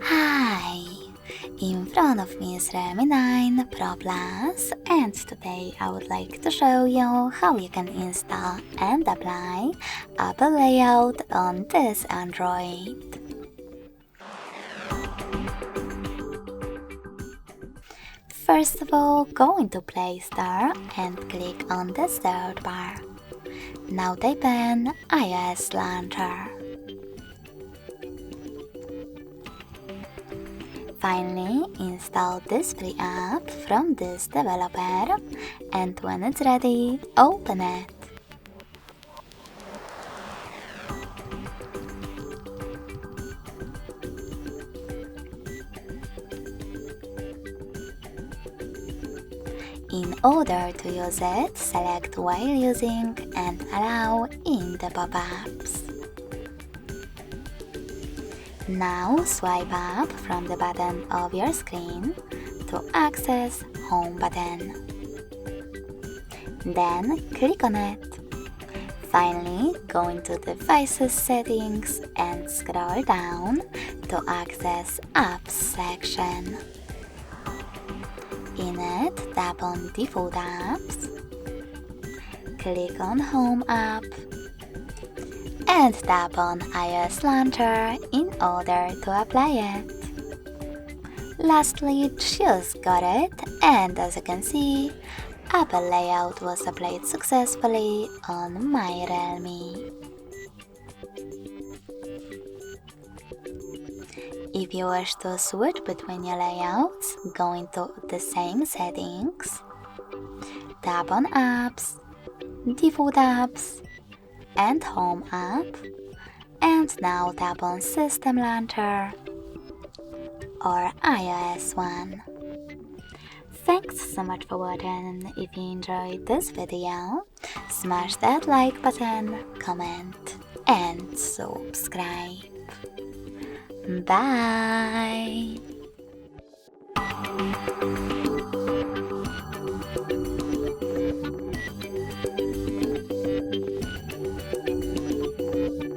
Hi! In front of me is REALME 9 Pro Plus, and today I would like to show you how you can install and apply Apple Layout on this Android. First of all, go into Play Store and click on the search bar. Now type in iOS Launcher. Finally, install this free app from this developer, and when it's ready, open it. In order to use it, select while using and allow in the pop-ups. Now swipe up from the bottom of your screen to access Home button. Then click on it. Finally, go into Devices Settings and scroll down to access Apps section. In it, tap on Default Apps, click on Home app, and tap on iOS Launcher in order to apply it. Lastly, just got it, and as you can see, Apple Layout was applied successfully on my REALME. If you wish to switch between your layouts, go into the same settings, tap on Apps, Default Apps, and Home app, and now tap on System Launcher or iOS one. Thanks so much for watching. If you enjoyed this video, smash that like button, comment, and subscribe. Bye!